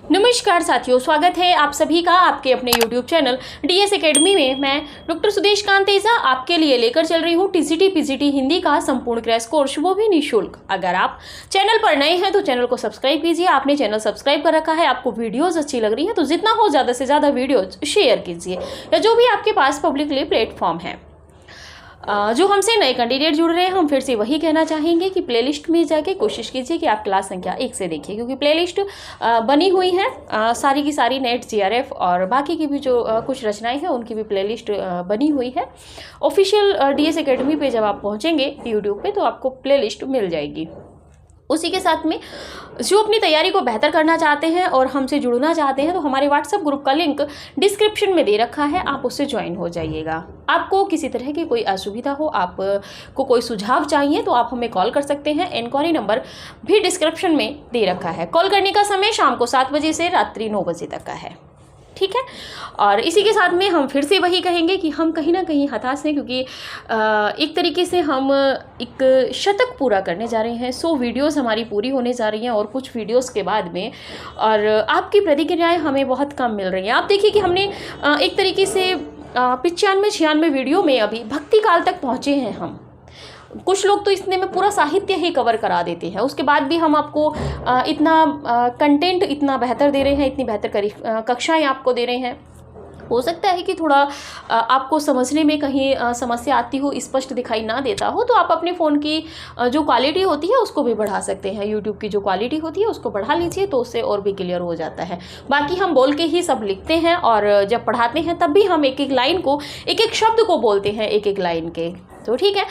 नमस्कार साथियों, स्वागत है आप सभी का आपके अपने YouTube चैनल DS एकेडमी में। मैं डॉक्टर सुदेश कांतेजा आपके लिए लेकर चल रही हूँ TCT PGT हिंदी का संपूर्ण क्रैश कोर्स, वो भी निःशुल्क। अगर आप चैनल पर नए हैं तो चैनल को सब्सक्राइब कीजिए। आपने चैनल सब्सक्राइब कर रखा है, आपको वीडियोज़ अच्छी लग रही है तो जितना हो ज़्यादा से ज़्यादा वीडियोज़ शेयर कीजिए, या जो भी आपके पास पब्लिकली प्लेटफॉर्म है। जो हमसे नए कैंडिडेट जुड़ रहे हैं, हम फिर से वही कहना चाहेंगे कि प्लेलिस्ट में जाके कोशिश कीजिए कि आप क्लास संख्या 1 से देखिए, क्योंकि प्लेलिस्ट बनी हुई है सारी की सारी नेट GRF और बाकी की भी जो कुछ रचनाएं हैं उनकी भी प्लेलिस्ट बनी हुई है। ऑफिशियल DS एकेडमी पे जब आप पहुंचेंगे यूट्यूब पे तो आपको प्लेलिस्ट मिल जाएगी। उसी के साथ में जो अपनी तैयारी को बेहतर करना चाहते हैं और हमसे जुड़ना चाहते हैं तो हमारे व्हाट्सएप ग्रुप का लिंक डिस्क्रिप्शन में दे रखा है, आप उससे ज्वाइन हो जाइएगा। आपको किसी तरह की कोई असुविधा हो, आपको कोई सुझाव चाहिए तो आप हमें कॉल कर सकते हैं। इंक्वायरी नंबर भी डिस्क्रिप्शन में दे रखा है। कॉल करने का समय शाम को 7 बजे से रात्रि 9 बजे तक का है, ठीक है। और इसी के साथ में हम फिर से वही कहेंगे कि हम कहीं ना कहीं हताश हैं, क्योंकि एक तरीके से हम एक शतक पूरा करने जा रहे हैं। 100 वीडियोस हमारी पूरी होने जा रही हैं और कुछ वीडियोस के बाद में, और आपकी प्रतिक्रियाएं हमें बहुत कम मिल रही हैं। आप देखिए कि हमने एक तरीके से 95-96 वीडियो में अभी भक्ति काल तक पहुँचे हैं हम। कुछ लोग तो इतने में पूरा साहित्य ही कवर करा देते हैं, उसके बाद भी हम आपको इतना कंटेंट इतना बेहतर दे रहे हैं, इतनी बेहतर कक्षाएं आपको दे रहे हैं। हो सकता है कि थोड़ा आपको समझने में कहीं समस्या आती हो, स्पष्ट दिखाई ना देता हो, तो आप अपने फ़ोन की जो क्वालिटी होती है उसको भी बढ़ा सकते हैं। यूट्यूब की जो क्वालिटी होती है उसको बढ़ा लीजिए तो उससे और भी क्लियर हो जाता है। बाकी हम बोल के ही सब लिखते हैं और जब पढ़ाते हैं तब भी हम एक एक लाइन को, एक एक शब्द को बोलते हैं एक एक लाइन के। तो ठीक है,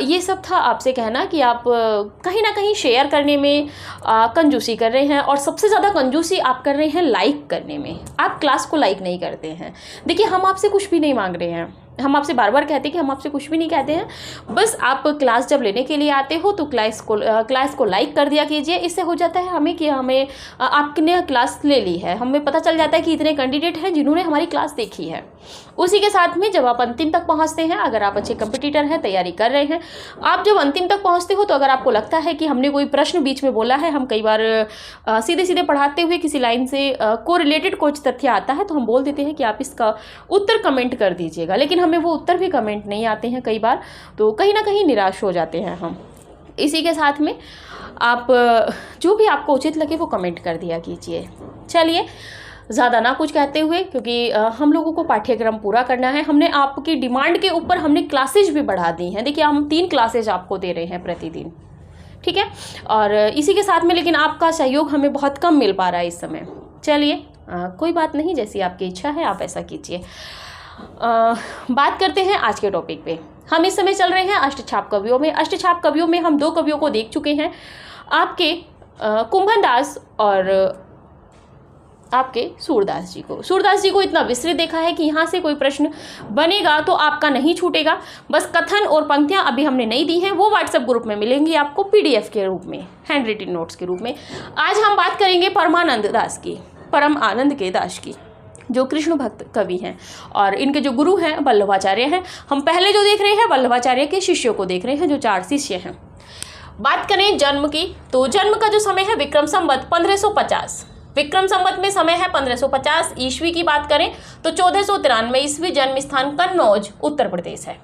ये सब था आपसे कहना कि आप कहीं ना कहीं शेयर करने में कंजूसी कर रहे हैं, और सबसे ज़्यादा कंजूसी आप कर रहे हैं लाइक करने में। आप क्लास को लाइक नहीं करते हैं। देखिए, हम आपसे कुछ भी नहीं मांग रहे हैं, हम आपसे बार बार कहते हैं कि हम आपसे कुछ भी नहीं कहते हैं। बस आप क्लास जब लेने के लिए आते हो तो क्लास को लाइक कर दिया कीजिए। इससे हो जाता है हमें कि हमें आपने क्लास ले ली है, हमें पता चल जाता है कि इतने कैंडिडेट हैं जिन्होंने हमारी क्लास देखी है। उसी के साथ में जब आप अंतिम तक पहुंचते हैं, अगर आप अच्छे कंपटीटर हैं, तैयारी कर रहे हैं, आप जब अंतिम तक पहुंचते हो तो अगर आपको लगता है कि हमने कोई प्रश्न बीच में बोला है, हम कई बार सीधे सीधे पढ़ाते हुए किसी लाइन से को रिलेटेड कुछ तथ्य आता है तो हम बोल देते हैं कि आप इसका उत्तर कमेंट कर दीजिएगा, लेकिन हमें वो उत्तर भी कमेंट नहीं आते हैं कई बार, तो कहीं ना कहीं निराश हो जाते हैं हम। इसी के साथ में आप जो भी आपको उचित लगे वो कमेंट कर दिया कीजिए। चलिए, ज़्यादा ना कुछ कहते हुए, क्योंकि हम लोगों को पाठ्यक्रम पूरा करना है, हमने आपकी डिमांड के ऊपर हमने क्लासेज भी बढ़ा दी हैं। देखिए, हम 3 क्लासेज आपको दे रहे हैं प्रतिदिन, ठीक है। और इसी के साथ में लेकिन आपका सहयोग हमें बहुत कम मिल पा रहा है इस समय। चलिए, कोई बात नहीं, जैसी आपकी इच्छा है आप ऐसा कीजिए। बात करते हैं आज के टॉपिक पे। हम इस समय चल रहे हैं अष्टछाप कवियों में। अष्टछाप कवियों में हम 2 कवियों को देख चुके हैं, आपके कुंभन दास और आपके सूरदास जी को। सूरदास जी को इतना विस्तृत देखा है कि यहाँ से कोई प्रश्न बनेगा तो आपका नहीं छूटेगा। बस कथन और पंक्तियाँ अभी हमने नहीं दी हैं, वो व्हाट्सएप ग्रुप में मिलेंगी आपको PDF के रूप में, हैंड रिटन नोट्स के रूप में। आज हम बात करेंगे परमानंद दास की, परम आनंद के दास की, जो कृष्ण भक्त कवि हैं, और इनके जो गुरु हैं वल्लभाचार्य हैं। हम पहले जो देख रहे हैं वल्लभाचार्य के शिष्यों को देख रहे हैं, जो 4 शिष्य हैं। बात करें जन्म की, तो जन्म का जो समय है विक्रम संवत 1550, विक्रम संवत में समय है 1550। ईस्वी की बात करें तो 1493 ईस्वी। जन्म स्थान कन्नौज उत्तर प्रदेश है।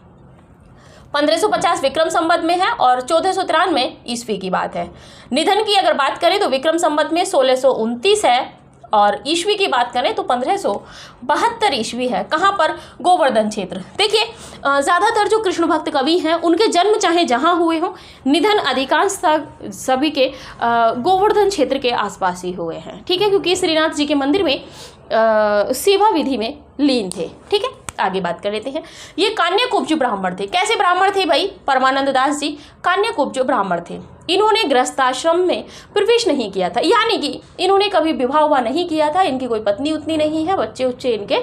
1550 विक्रम संवत में है और 1493 ईस्वी की बात है। निधन की अगर बात करें तो विक्रम संवत में 1629 है, और ईस्वी की बात करें तो 1572 ईस्वी है। कहाँ पर? गोवर्धन क्षेत्र। देखिए, ज़्यादातर जो कृष्ण भक्त कवि हैं उनके जन्म चाहे जहाँ हुए हों, निधन अधिकांश सभी के गोवर्धन क्षेत्र के आसपास ही हुए हैं, ठीक है, क्योंकि श्रीनाथ जी के मंदिर में सेवा विधि में लीन थे, ठीक है। आगे बात कर लेते हैं। ये कान्यकुब्ज ब्राह्मण थे। कैसे ब्राह्मण थे भाई? परमानंद दास जी कान्यकुब्ज ब्राह्मण थे। इन्होंने गृहस्थाश्रम में प्रवेश नहीं किया था, यानी कि इन्होंने कभी विवाह नहीं किया था। इनकी कोई पत्नी उतनी नहीं है, बच्चे उच्चे इनके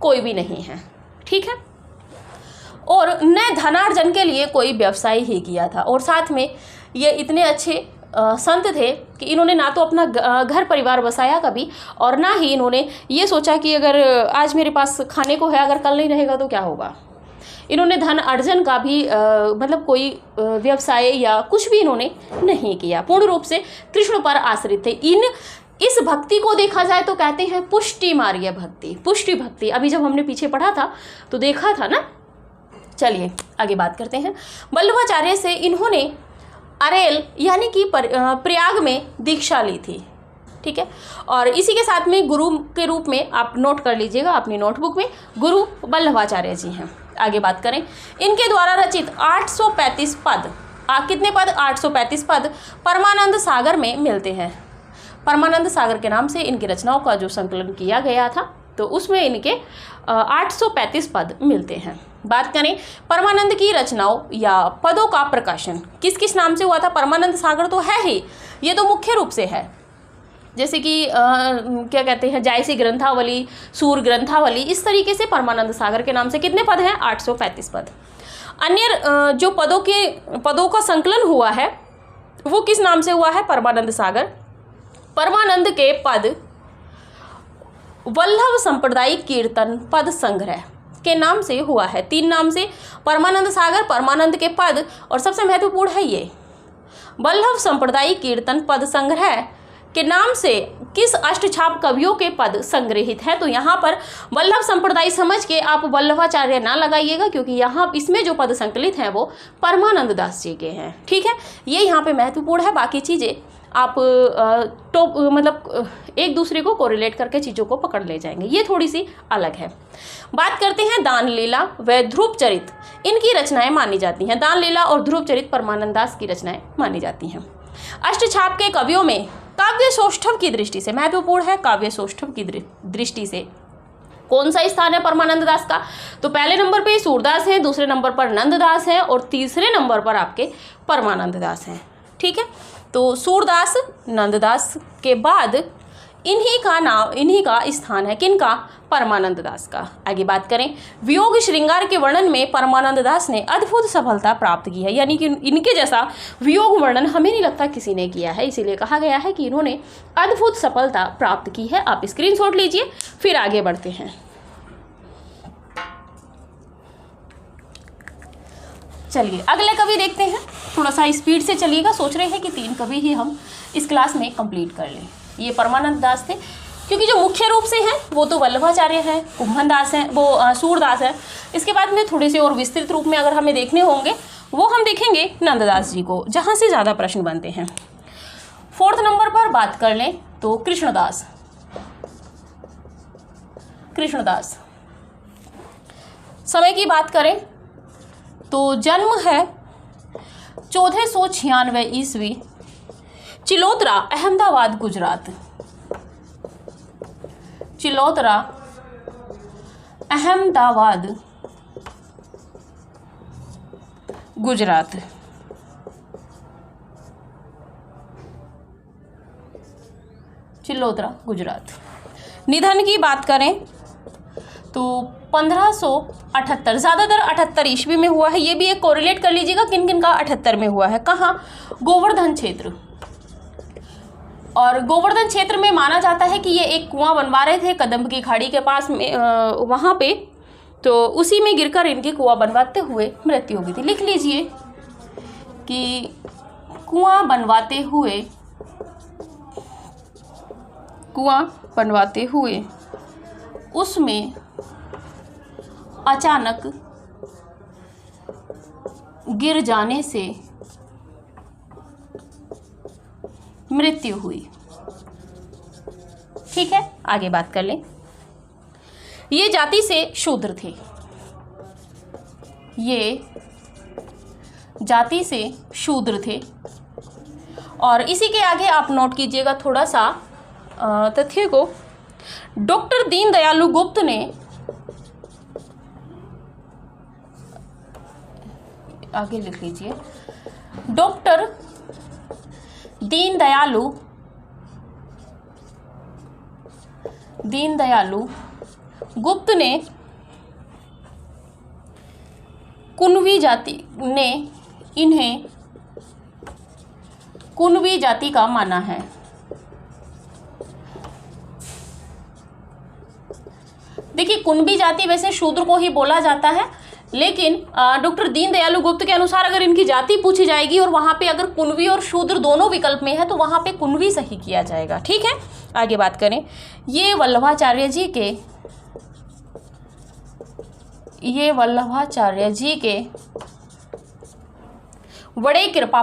कोई भी नहीं है, ठीक है। और न धनार्जन के लिए कोई व्यवसाय ही किया था। और साथ में ये इतने अच्छे संत थे कि इन्होंने ना तो अपना घर परिवार बसाया कभी, और ना ही इन्होंने ये सोचा कि अगर आज मेरे पास खाने को है, अगर कल नहीं रहेगा तो क्या होगा। इन्होंने धन अर्जन का भी मतलब कोई व्यवसाय या कुछ भी इन्होंने नहीं किया। पूर्ण रूप से कृष्ण पर आश्रित थे। इन इस भक्ति को देखा जाए तो कहते हैं पुष्टि मार्गीय भक्ति, पुष्टि भक्ति। अभी जब हमने पीछे पढ़ा था तो देखा था ना। चलिए आगे बात करते हैं। वल्लभाचार्य से इन्होंने अरेल यानी कि प्रयाग में दीक्षा ली थी, ठीक है। और इसी के साथ में गुरु के रूप में आप नोट कर लीजिएगा अपनी नोटबुक में, गुरु वल्लभाचार्य जी हैं। आगे बात करें, इनके द्वारा रचित 835 पद, कितने पद? 835 पद परमानंद सागर में मिलते हैं। परमानंद सागर के नाम से इनकी रचनाओं का जो संकलन किया गया था तो उसमें इनके 835 पद मिलते हैं। बात करें परमानंद की रचनाओं या पदों का प्रकाशन किस किस नाम से हुआ था? परमानंद सागर तो है ही, ये तो मुख्य रूप से है, जैसे कि क्या कहते हैं, जायसी ग्रंथावली, सूर ग्रंथावली, इस तरीके से परमानंद सागर के नाम से कितने पद हैं? 835 पद। अन्य जो पदों का संकलन हुआ है वो किस नाम से हुआ है? परमानंद सागर। परमानंद के पद वल्लभ सांप्रदायिक कीर्तन पद संग्रह के नाम से हुआ है। 3 नाम से, परमानंद सागर, परमानंद के पद, और सबसे महत्वपूर्ण है ये वल्लभ सांप्रदायिक कीर्तन पद संग्रह के नाम से किस अष्टछाप कवियों के पद संग्रहित है? तो यहाँ पर वल्लभ संप्रदाय समझ के आप वल्लभाचार्य ना लगाइएगा, क्योंकि यहाँ इसमें जो पद संकलित हैं वो परमानंद दास जी के हैं, ठीक है। ये यहाँ पे महत्वपूर्ण है। बाकी चीज़ें आप मतलब एक दूसरे को कोरिलेट करके चीज़ों को पकड़ ले जाएंगे, ये थोड़ी सी अलग है। बात करते हैं दान लीला व ध्रुव चरित, इनकी रचनाएं मानी जाती हैं। दान लीला और ध्रुव चरित परमानंद दास की रचनाएं मानी जाती हैं। अष्टछाप के कवियों में काव्य सौष्ठव की दृष्टि से, महत्वपूर्ण है, काव्य सौष्ठव की दृष्टि से कौन सा स्थान है परमानंद दास का? तो पहले नंबर पे सूरदास है, दूसरे नंबर पर नंददास है और तीसरे नंबर पर आपके परमानंद दास हैं, ठीक है। तो सूरदास, नंददास के बाद इन्हीं का स्थान है, किनका? परमानंद दास का। आगे बात करें, वियोग श्रृंगार के वर्णन में परमानंद दास ने अद्भुत सफलता प्राप्त की है, यानी कि इनके जैसा वियोग वर्णन हमें नहीं लगता किसी ने किया है, इसीलिए कहा गया है कि इन्होंने अद्भुत सफलता प्राप्त की है। आप स्क्रीनशॉट लीजिए, फिर आगे बढ़ते हैं। चलिए अगले कवि देखते हैं, थोड़ा सा स्पीड से चलिएगा, सोच रहे हैं कि 3 कवि ही हम इस क्लास में कंप्लीट कर लें। ये परमानंद दास थे, क्योंकि जो मुख्य रूप से हैं वो तो वल्लभाचार्य हैं, कुम्भन दास हैं, वो सूरदास है। इसके बाद में थोड़े से और विस्तृत रूप में अगर हमें देखने होंगे वो हम देखेंगे नंददास जी को, जहाँ से ज़्यादा प्रश्न बनते हैं। 4th नंबर पर बात कर लें तो कृष्णदास। समय की बात करें तो जन्म है 1496 ईस्वी, चिलोतरा, अहमदाबाद, गुजरात। चिलोतरा, अहमदाबाद, गुजरात। चिलोतरा, गुजरात। निधन की बात करें तो 1578, ज़्यादातर 78 ईस्वी में हुआ है। ये भी एक कोरिलेट कर लीजिएगा किन किन का 78 में हुआ है। कहाँ? गोवर्धन क्षेत्र। और गोवर्धन क्षेत्र में माना जाता है कि ये एक कुआं बनवा रहे थे कदम्ब की खाड़ी के पास में, वहाँ पे, तो उसी में गिरकर इनकी कुआं बनवाते हुए मृत्यु हो गई थी। लिख लीजिए कि कुआं बनवाते हुए उसमें अचानक गिर जाने से मृत्यु हुई, ठीक है। आगे बात कर लें, ये जाति से शूद्र थे, ये जाति से शूद्र थे। और इसी के आगे आप नोट कीजिएगा थोड़ा सा तथ्य को, डॉक्टर दीनदयालु गुप्त ने, आगे लिख लीजिए, डॉक्टर दीनदयालु गुप्त ने इन्हें कुणवी जाति का माना है। देखिए कुणबी जाति वैसे शूद्र को ही बोला जाता है, लेकिन डॉक्टर दीनदयालु गुप्त के अनुसार अगर इनकी जाति पूछी जाएगी और वहाँ पे अगर कुणवी और शूद्र दोनों विकल्प में है तो वहाँ पे कुणवी सही किया जाएगा, ठीक है। आगे बात करें, ये वल्लभाचार्य जी के बड़े कृपा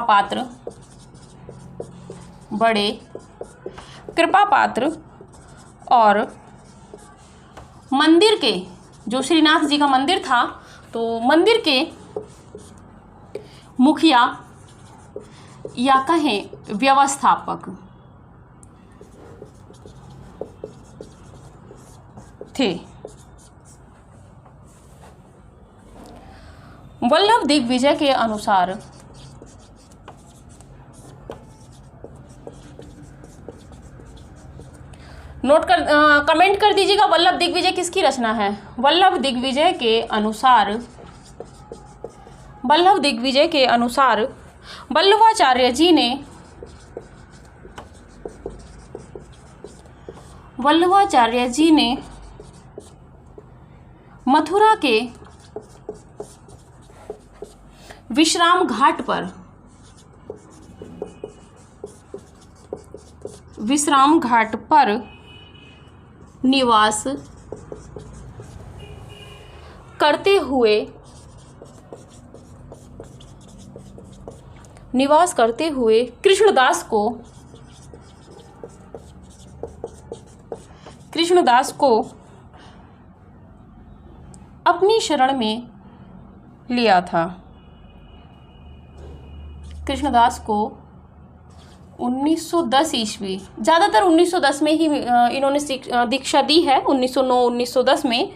पात्र और मंदिर के, जो श्रीनाथ जी का मंदिर था, तो मंदिर के मुखिया या कहें व्यवस्थापक थे। वल्लभ दिग्विजय के अनुसार नोट कर कमेंट कर दीजिएगा वल्लभ दिग्विजय किसकी रचना है। वल्लभ दिग्विजय के अनुसार वल्लभाचार्य जी ने मथुरा के विश्राम घाट पर निवास करते हुए कृष्णदास को अपनी शरण में लिया था। कृष्णदास को 1910 ईस्वी, ज़्यादातर 1910 में ही इन्होंने दीक्षा दी है। 1909-1910 में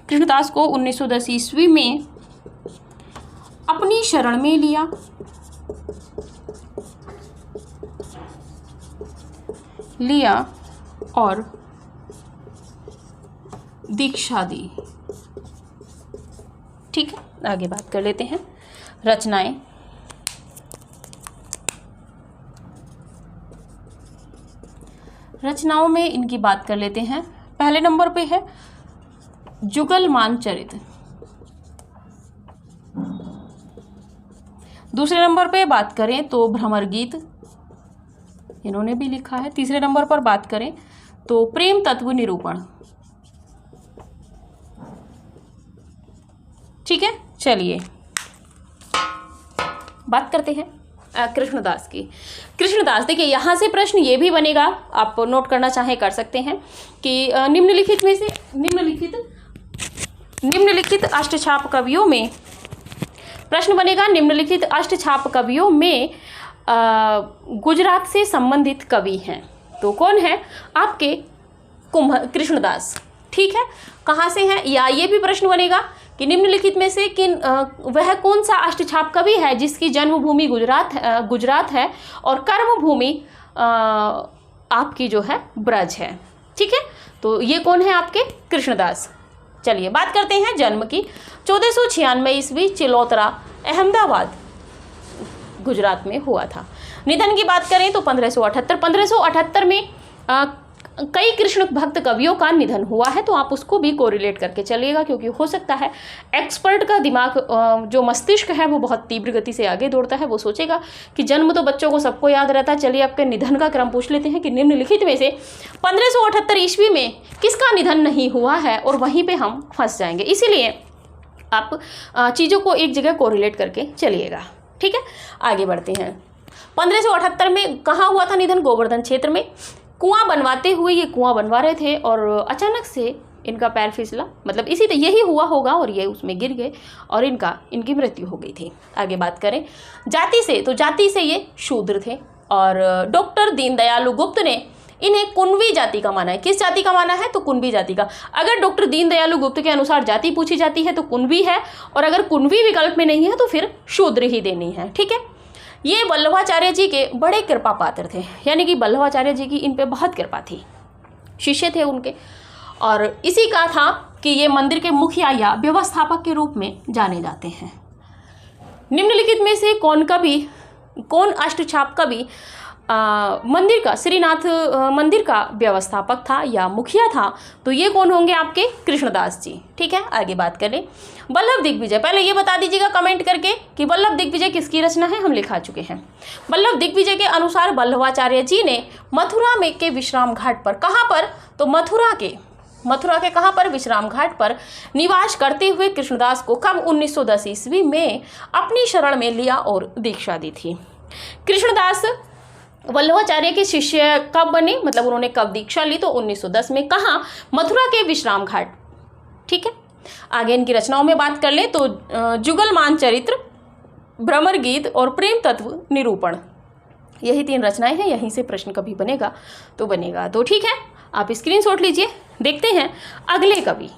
कृष्णदास को 1910 ईस्वी में अपनी शरण में लिया और दीक्षा दी। ठीक है, आगे बात कर लेते हैं रचनाएं। रचनाओं में इनकी बात कर लेते हैं। पहले नंबर पे है जुगलमान चरित, दूसरे नंबर पे बात करें तो भ्रमर गीत, इन्होंने भी लिखा है। तीसरे नंबर पर बात करें तो प्रेम तत्व निरूपण। ठीक है, चलिए बात करते हैं कृष्णदास की। कृष्णदास, देखिए यहाँ से प्रश्न ये भी बनेगा, आप नोट करना चाहे कर सकते हैं कि निम्नलिखित में से निम्नलिखित अष्टछाप कवियों में प्रश्न बनेगा, निम्नलिखित अष्टछाप कवियों में गुजरात से संबंधित कवि हैं तो कौन है आपके कृष्णदास। ठीक है, कहाँ से हैं, या ये भी प्रश्न बनेगा कि निम्नलिखित में से वह कौन सा अष्टछाप कवि है जिसकी जन्मभूमि गुजरात है और कर्मभूमि आपकी जो है ब्रज है। ठीक है, तो ये कौन है आपके कृष्णदास। चलिए बात करते हैं जन्म की। 1496 ईस्वी चिलौतरा अहमदाबाद गुजरात में हुआ था। निधन की बात करें तो 1578 में कई कृष्ण भक्त कवियों का निधन हुआ है, तो आप उसको भी कोरिलेट करके चलिएगा, क्योंकि हो सकता है एक्सपर्ट का दिमाग, जो मस्तिष्क है वो बहुत तीव्र गति से आगे दौड़ता है, वो सोचेगा कि जन्म तो बच्चों को सबको याद रहता है। चलिए आपके निधन का क्रम पूछ लेते हैं कि निम्नलिखित में से 1578 ईस्वी में किसका निधन नहीं हुआ है, और वहीं पर हम फंस जाएंगे। इसीलिए आप चीज़ों को एक जगह कोरिलेट करके चलिएगा। ठीक है, आगे बढ़ते हैं। 1578 में कहाँ हुआ था निधन, गोवर्धन क्षेत्र में। कुआं बनवाते हुए ये कुआं बनवा रहे थे और अचानक से इनका पैर फिसला, मतलब यही हुआ होगा और ये उसमें गिर गए और इनकी मृत्यु हो गई थी। आगे बात करें जाति से, तो जाति से ये शूद्र थे और डॉक्टर दीनदयालु गुप्त ने इन्हें कुणबी जाति का माना है। किस जाति का माना है, तो कुणबी जाति का। अगर डॉक्टर दीनदयालु गुप्त के अनुसार जाति पूछी जाती है तो कुणबी है, और अगर कुणबी विकल्प में नहीं है तो फिर शूद्र ही देनी है। ठीक है, ये वल्लभाचार्य जी के बड़े कृपा पात्र थे, यानी कि वल्लभाचार्य जी की इन पे बहुत कृपा थी, शिष्य थे उनके, और इसी का था कि ये मंदिर के मुखिया या व्यवस्थापक के रूप में जाने जाते हैं। निम्नलिखित में से कौन अष्टछाप कवि मंदिर का, श्रीनाथ मंदिर का व्यवस्थापक था या मुखिया था, तो ये कौन होंगे आपके? कृष्णदास जी। ठीक है, आगे बात करें। वल्लभ दिग्विजय, पहले ये बता दीजिएगा कमेंट करके कि वल्लभ दिग्विजय किसकी रचना है, हम लिखा चुके हैं। वल्लभ दिग्विजय के अनुसार वल्लभाचार्य जी ने मथुरा में के विश्राम घाट पर, कहाँ पर? तो मथुरा के कहाँ पर? विश्राम घाट पर निवास करते हुए कृष्णदास को कब 1910 ईस्वी में अपनी शरण में लिया और दीक्षा दी थी। कृष्णदास वल्लभाचार्य के शिष्य कब बने, मतलब उन्होंने कब दीक्षा ली? तो 1910 में। कहाँ? मथुरा के विश्राम घाट। ठीक है, आगे इनकी रचनाओं में बात कर ले तो जुगलमान चरित्र, भ्रमर गीत और प्रेम तत्व निरूपण, यही 3 रचनाएं हैं। यहीं से प्रश्न कभी बनेगा तो बनेगा। तो ठीक है, आप स्क्रीनशॉट लीजिए। देखते हैं अगले कवि।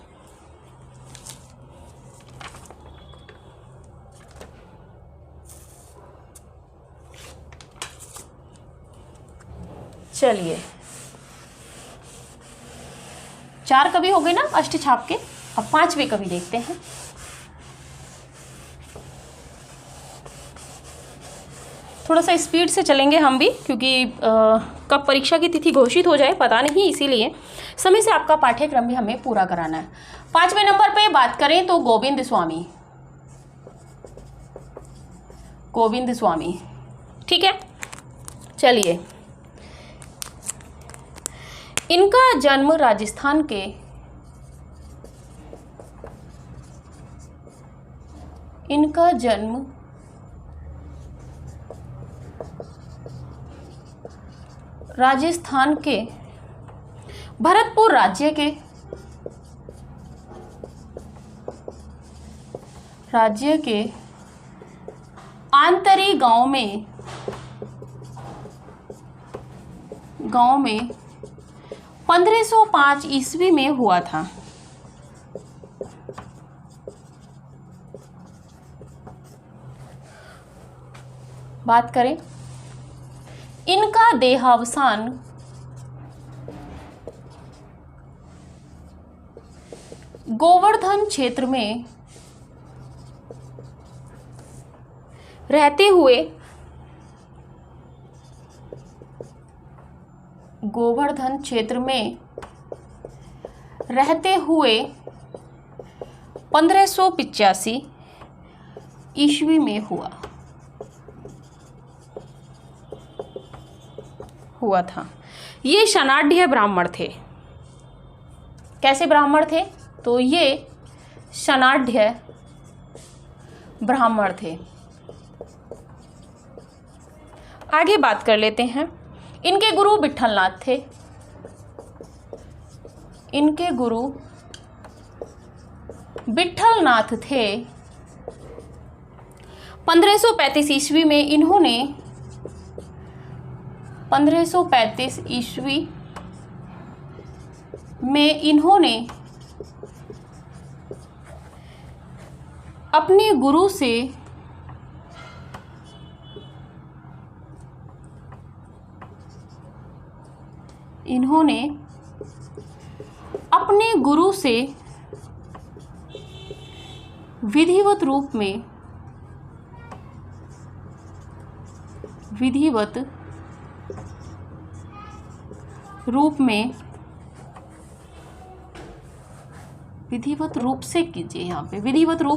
चलिए, 4 कवि हो गए ना अष्टछाप के। अब 5वें कवि देखते हैं। थोड़ा सा स्पीड से चलेंगे हम भी, क्योंकि कब परीक्षा की तिथि घोषित हो जाए पता नहीं, इसीलिए समय से आपका पाठ्यक्रम भी हमें पूरा कराना है। 5वें नंबर पे बात करें तो गोविंद स्वामी। ठीक है, चलिए, इनका जन्म राजस्थान के भरतपुर राज्य के आंतरी गांव में 1505 ईस्वी में हुआ था। बात करें, इनका देहावसान गोवर्धन क्षेत्र में रहते हुए 1585 ईस्वी में हुआ था। ये शनाढ़ ब्राह्मण थे। कैसे ब्राह्मण थे? तो ये शनाढ़ ब्राह्मण थे। आगे बात कर लेते हैं। इनके गुरु विठलनाथ थे। 1535 ईस्वी में इन्होंने 1535 ईस्वी में इन्होंने अपने गुरु से विधिवत रूप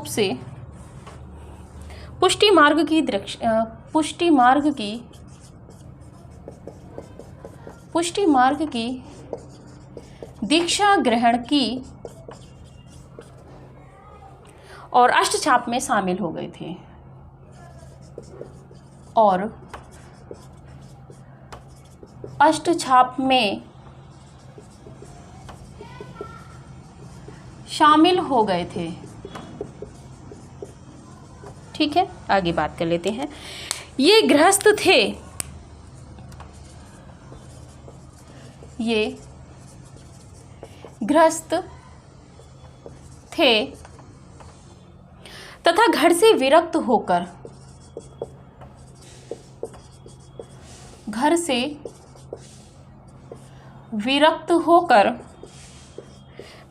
से पुष्टि मार्ग की दीक्षा ग्रहण की और अष्टछाप में शामिल हो गए थे। ठीक है, आगे बात कर लेते हैं। ये गृहस्थ थे तथा घर से विरक्त होकर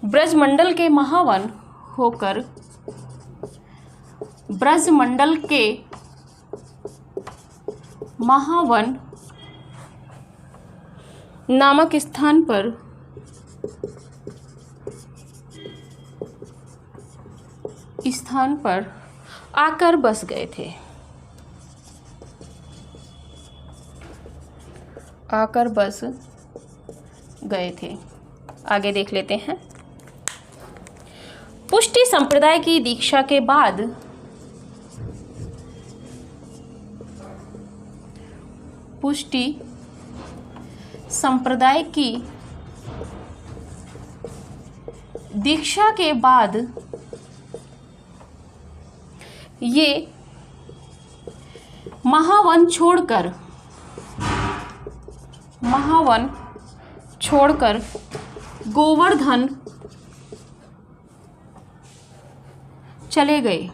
ब्रजमंडल के महावन नामक स्थान पर आकर बस गए थे। आकर बस गए थे। आगे देख लेते हैं। पुष्टि संप्रदाय की दीक्षा के बाद पुष्टि संप्रदाय की दीक्षा के बाद ये महावन छोड़कर गोवर्धन चले गए।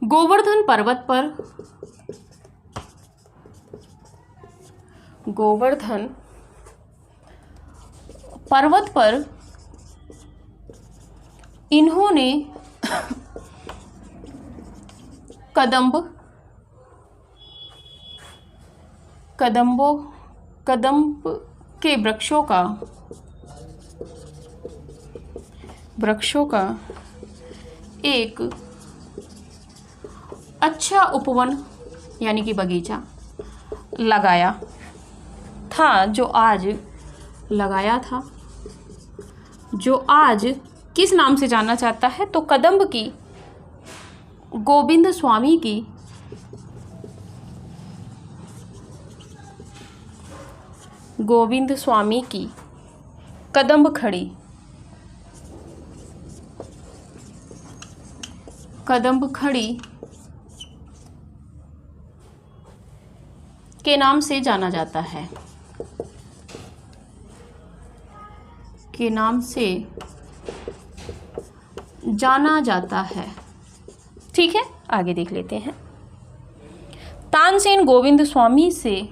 गोवर्धन पर्वत पर इन्होंने कदम्ब के वृक्षों का एक अच्छा उपवन यानी कि बगीचा लगाया था, जो आज किस नाम से जाना जाता है? तो कदम्ब की गोविंद स्वामी की कदम्ब खड़ी के नाम से जाना जाता है। ठीक है, आगे देख लेते हैं। तानसेन गोविंद स्वामी से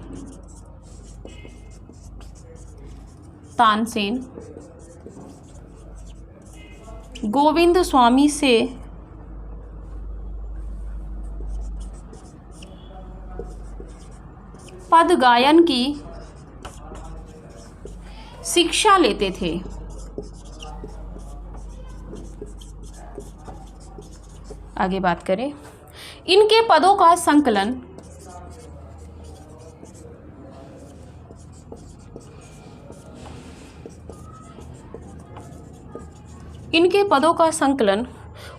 पद गायन की शिक्षा लेते थे। आगे बात करें, इनके पदों का संकलन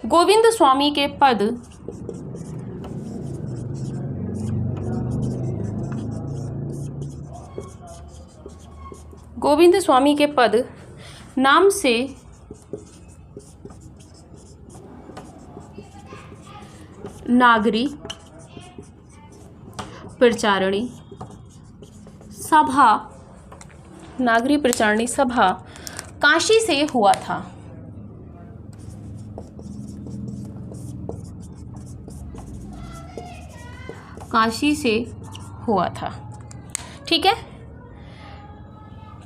गोविंद स्वामी के पद नाम से नागरी प्रचारणी सभा काशी से हुआ था। ठीक है,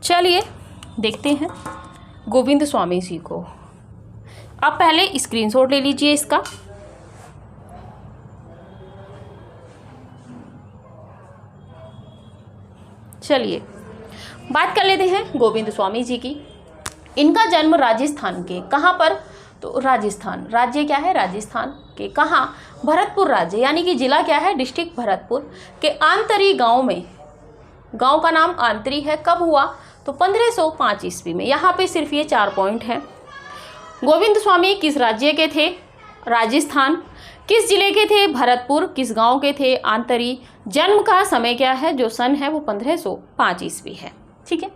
चलिए देखते हैं गोविंद स्वामी जी को। आप पहले स्क्रीनशॉट ले लीजिए इसका। चलिए बात कर लेते हैं गोविंद स्वामी जी की। इनका जन्म राजस्थान के कहाँ पर? तो राजस्थान राज्य क्या है? राजस्थान के कहाँ? भरतपुर राज्य, यानी कि जिला क्या है? डिस्ट्रिक्ट भरतपुर के आंतरी गांव में। गांव का नाम आंतरी है। कब हुआ? तो 1505 ईस्वी में। यहाँ पे सिर्फ ये 4 पॉइंट हैं। गोविंद स्वामी किस राज्य के थे? राजस्थान। किस जिले के थे? भरतपुर। किस गांव के थे? आंतरी। जन्म का समय क्या है? जो सन है वो 1505 ईस्वी है, ठीक है,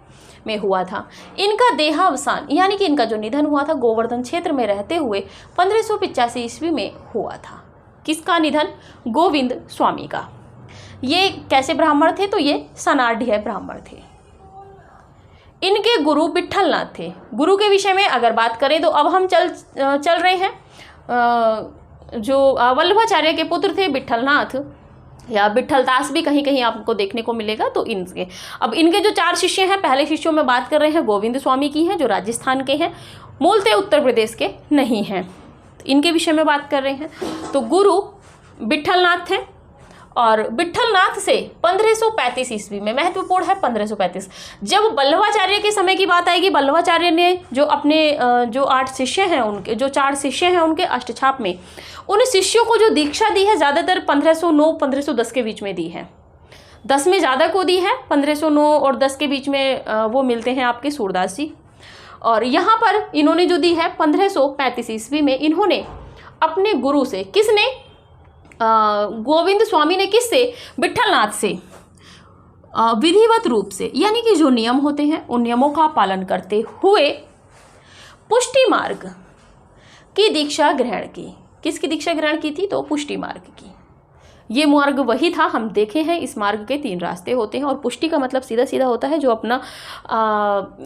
में हुआ था। इनका देहावसान यानी कि इनका जो निधन हुआ था गोवर्धन क्षेत्र में रहते हुए 1585 ईस्वी में हुआ था। किसका निधन? गोविंद स्वामी का। ये कैसे ब्राह्मण थे? तो ये सनाढ़ ब्राह्मण थे। इनके गुरु विट्ठलनाथ थे। गुरु के विषय में अगर बात करें तो अब हम चल रहे हैं जो वल्लभाचार्य के पुत्र थे विट्ठलनाथ, या विट्ठलदास भी कहीं कहीं आपको देखने को मिलेगा। तो इनके अब इनके जो 4 शिष्य हैं, पहले शिष्यों में बात कर रहे हैं गोविंद स्वामी की हैं, जो राजस्थान के हैं, मूलतः उत्तर प्रदेश के नहीं हैं। इनके विषय में बात कर रहे हैं। तो गुरु विट्ठलनाथ थे, और विट्ठलनाथ से 1535 ईस्वी में, महत्वपूर्ण है 1535, जब वल्लभाचार्य के समय की बात आएगी, वल्लभाचार्य ने जो अपने जो 8 शिष्य हैं उनके, जो 4 शिष्य हैं उनके अष्टछाप में, उन शिष्यों को जो दीक्षा दी है ज़्यादातर 1509-1510 के बीच में दी है। 10 में ज़्यादा को दी है, 1509 और 10 के बीच में वो मिलते हैं आपके सूरदास जी। और यहाँ पर इन्होंने जो दी है 1535 ईस्वी में, इन्होंने अपने गुरु से, किसने, गोविंद स्वामी ने किससे, विट्ठलनाथ से विधिवत रूप से, यानी कि जो नियम होते हैं उन नियमों का पालन करते हुए पुष्टि मार्ग की दीक्षा ग्रहण की। किसकी दीक्षा ग्रहण की थी? तो पुष्टि मार्ग की। ये मार्ग वही था, हम देखे हैं इस मार्ग के 3 रास्ते होते हैं, और पुष्टि का मतलब सीधा सीधा होता है जो अपना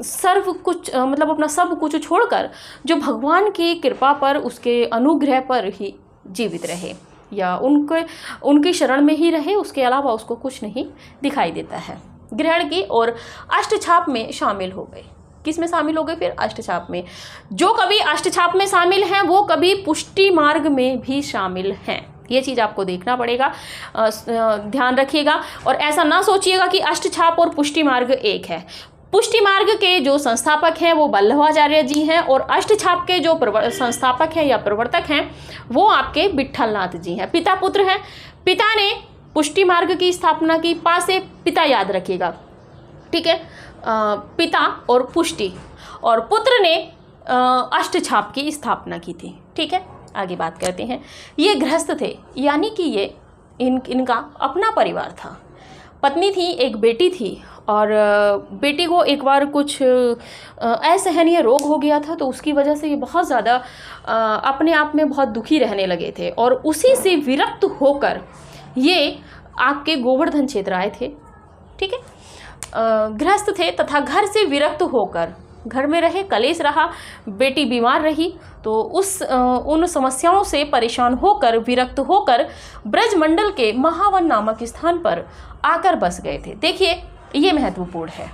सर्व कुछ मतलब अपना सब कुछ छोड़कर जो भगवान की कृपा पर, उसके अनुग्रह पर ही जीवित रहे, या उनकी शरण में ही रहे, उसके अलावा उसको कुछ नहीं दिखाई देता है। ग्रहण की और अष्टछाप में शामिल हो गए। किस में शामिल हो गए? फिर अष्टछाप में। जो कभी अष्टछाप में शामिल हैं वो कभी पुष्टि मार्ग में भी शामिल हैं। ये चीज़ आपको देखना पड़ेगा, ध्यान रखिएगा, और ऐसा ना सोचिएगा कि अष्टछाप और पुष्टि मार्ग एक है। पुष्टि मार्ग के जो संस्थापक हैं वो वल्लभाचार्य जी हैं, और अष्टछाप के जो संस्थापक हैं या प्रवर्तक हैं वो आपके विट्ठलनाथ जी हैं। पिता पुत्र हैं। पिता ने पुष्टि मार्ग की स्थापना की, पा से पिता याद रखिएगा, ठीक है, पिता और पुष्टि, और पुत्र ने अष्टछाप की स्थापना की थी, ठीक है। आगे बात करते हैं। ये गृहस्थ थे, यानी कि ये इनका अपना परिवार था। पत्नी थी, एक बेटी थी, और बेटी को एक बार कुछ असहनीय रोग हो गया था, तो उसकी वजह से ये बहुत ज़्यादा अपने आप में बहुत दुखी रहने लगे थे, और उसी से विरक्त होकर ये आपके गोवर्धन क्षेत्र आए थे, ठीक है। गृहस्थ थे तथा घर से विरक्त होकर घर में रहे, कलेश रहा, बेटी बीमार रही, तो उन समस्याओं से परेशान होकर, विरक्त होकर ब्रजमंडल के महावन नामक स्थान पर आकर बस गए थे। देखिए ये महत्वपूर्ण है।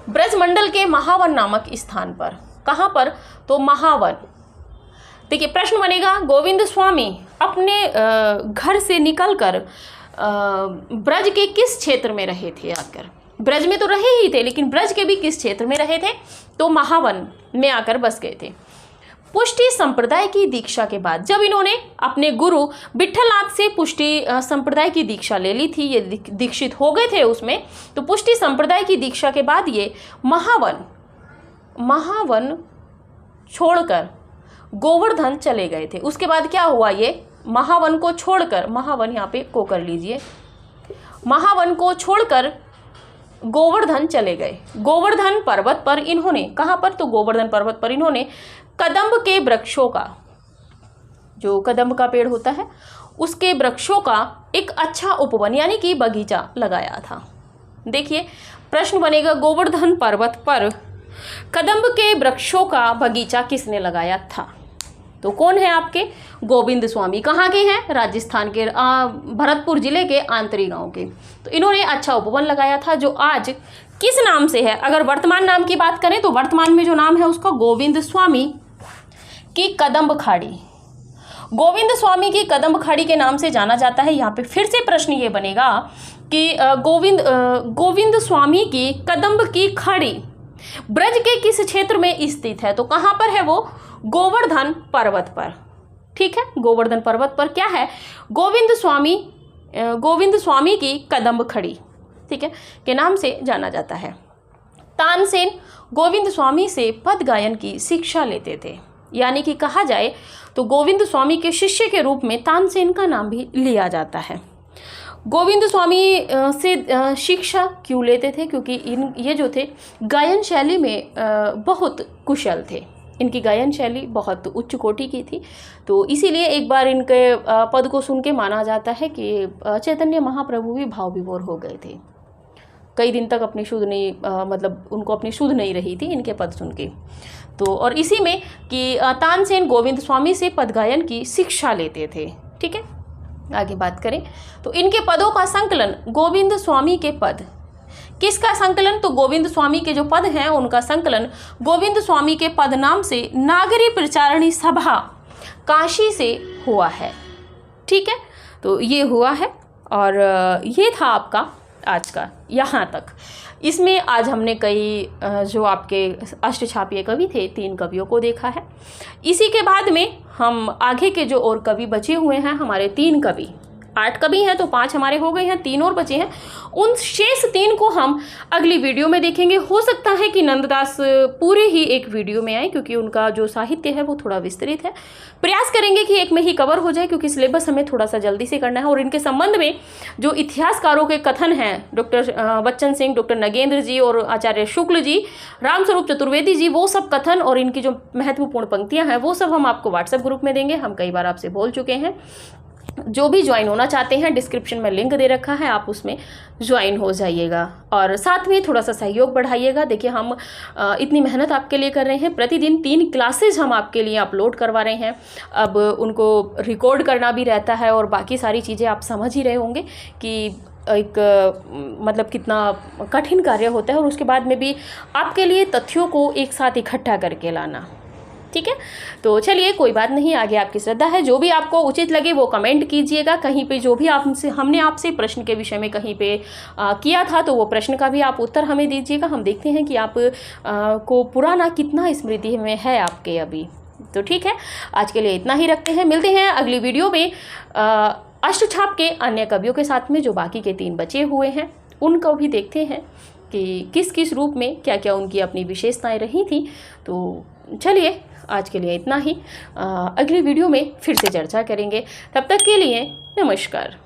ब्रजमंडल के महावन नामक स्थान पर, कहाँ पर? तो महावन। देखिए प्रश्न बनेगा, गोविंद स्वामी अपने घर से निकलकर ब्रज के किस क्षेत्र में रहे थे? आकर ब्रज में तो रहे ही थे, लेकिन ब्रज के भी किस क्षेत्र में रहे थे? तो महावन में आकर बस गए थे। पुष्टि संप्रदाय की दीक्षा के बाद, जब इन्होंने अपने गुरु विट्ठलनाथ से पुष्टि संप्रदाय की दीक्षा ले ली थी, ये दीक्षित हो गए थे उसमें, तो पुष्टि संप्रदाय की दीक्षा के बाद ये महावन छोड़कर गोवर्धन चले गए थे। उसके बाद क्या हुआ? ये महावन को छोड़कर, महावन यहाँ पे को कर लीजिए, महावन को छोड़कर गोवर्धन चले गए। गोवर्धन पर्वत पर इन्होंने, कहाँ पर? तो गोवर्धन पर्वत पर इन्होंने कदम्ब के वृक्षों का, जो कदम्ब का पेड़ होता है उसके वृक्षों का एक अच्छा उपवन यानी कि बगीचा लगाया था। देखिए प्रश्न बनेगा, गोवर्धन पर्वत पर कदम्ब के वृक्षों का बगीचा किसने लगाया था? तो कौन है आपके? गोविंद स्वामी। कहाँ के हैं? राजस्थान के भरतपुर जिले के आंतरी गांव के। तो इन्होंने अच्छा उपवन लगाया था, जो आज किस नाम से है? अगर वर्तमान नाम की बात करें तो वर्तमान में जो नाम है उसका गोविंद स्वामी की कदम्ब खाड़ी, गोविंद स्वामी की कदम्ब खाड़ी के नाम से जाना जाता है। यहाँ पे फिर से प्रश्न ये बनेगा कि गोविंद स्वामी की कदम्ब की खाड़ी ब्रज के किस क्षेत्र में स्थित है? तो कहाँ पर है वो? गोवर्धन पर्वत पर, ठीक है। गोवर्धन पर्वत पर क्या है? गोविंद स्वामी की कदम्ब खड़ी, ठीक है, के नाम से जाना जाता है। तानसेन गोविंद स्वामी से पद गायन की शिक्षा लेते थे, यानी कि कहा जाए तो गोविंद स्वामी के शिष्य के रूप में तानसेन का नाम भी लिया जाता है। गोविंद स्वामी से शिक्षा क्यों लेते थे? क्योंकि ये जो थे गायन शैली में बहुत कुशल थे, इनकी गायन शैली बहुत उच्च कोटि की थी, तो इसीलिए एक बार इनके पद को सुन के माना जाता है कि चैतन्य महाप्रभु भी भाव विभोर हो गए थे। कई दिन तक अपनी शुद्ध नहीं, मतलब उनको अपनी शुद्ध नहीं रही थी इनके पद सुन के। तो और इसी में कि तानसेन गोविंद स्वामी से पद गायन की शिक्षा लेते थे, ठीक है। आगे बात करें तो इनके पदों का संकलन गोविंद स्वामी के पद, किसका संकलन? तो गोविंद स्वामी के जो पद हैं उनका संकलन गोविंद स्वामी के पद नाम से नागरी प्रचारणी सभा काशी से हुआ है, ठीक है। तो ये हुआ है और ये था आपका आज का यहाँ तक। इसमें आज हमने कई जो आपके अष्टछापीय कवि थे 3 कवियों को देखा है। इसी के बाद में हम आगे के जो और कवि बचे हुए हैं, हमारे 3 कवि, 8 कवि हैं तो 5 हमारे हो गए हैं, 3 और बचे हैं। उन शेष 3 को हम अगली वीडियो में देखेंगे। हो सकता है कि नंददास पूरे ही एक वीडियो में आए, क्योंकि उनका जो साहित्य है वो थोड़ा विस्तृत है। प्रयास करेंगे कि एक में ही कवर हो जाए, क्योंकि सिलेबस हमें थोड़ा सा जल्दी से करना है। और इनके संबंध में जो इतिहासकारों के कथन हैं, डॉक्टर बच्चन सिंह, डॉक्टर नगेंद्र जी और आचार्य शुक्ल जी, रामस्वरूप चतुर्वेदी जी, वो सब कथन और इनकी जो महत्वपूर्ण पंक्तियाँ हैं वो सब हम आपको व्हाट्सएप ग्रुप में देंगे। हम कई बार आपसे बोल चुके हैं। जो भी ज्वाइन होना चाहते हैं, डिस्क्रिप्शन में लिंक दे रखा है, आप उसमें ज्वाइन हो जाइएगा और साथ में थोड़ा सा सहयोग बढ़ाइएगा। देखिए हम इतनी मेहनत आपके लिए कर रहे हैं, प्रतिदिन 3 क्लासेज हम आपके लिए अपलोड करवा रहे हैं। अब उनको रिकॉर्ड करना भी रहता है और बाकी सारी चीज़ें आप समझ ही रहे होंगे कि एक मतलब कितना कठिन कार्य होता है, और उसके बाद में भी आपके लिए तथ्यों को एक साथ इकट्ठा करके लाना। ठीक है, तो चलिए कोई बात नहीं, आगे आपकी श्रद्धा है। जो भी आपको उचित लगे वो कमेंट कीजिएगा। कहीं पे जो भी हमने आपसे प्रश्न के विषय में कहीं पे किया था, तो वो प्रश्न का भी आप उत्तर हमें दीजिएगा। हम देखते हैं कि आप को पुराना कितना स्मृति में है आपके अभी। तो ठीक है, आज के लिए इतना ही रखते हैं। मिलते हैं अगली वीडियो में अष्टछाप के अन्य कवियों के साथ में, जो बाकी के 3 बचे हुए हैं उनको भी देखते हैं कि किस किस रूप में क्या क्या उनकी अपनी विशेषताएं रही थी। तो चलिए आज के लिए इतना ही। अगली वीडियो में फिर से चर्चा करेंगे। तब तक के लिए नमस्कार।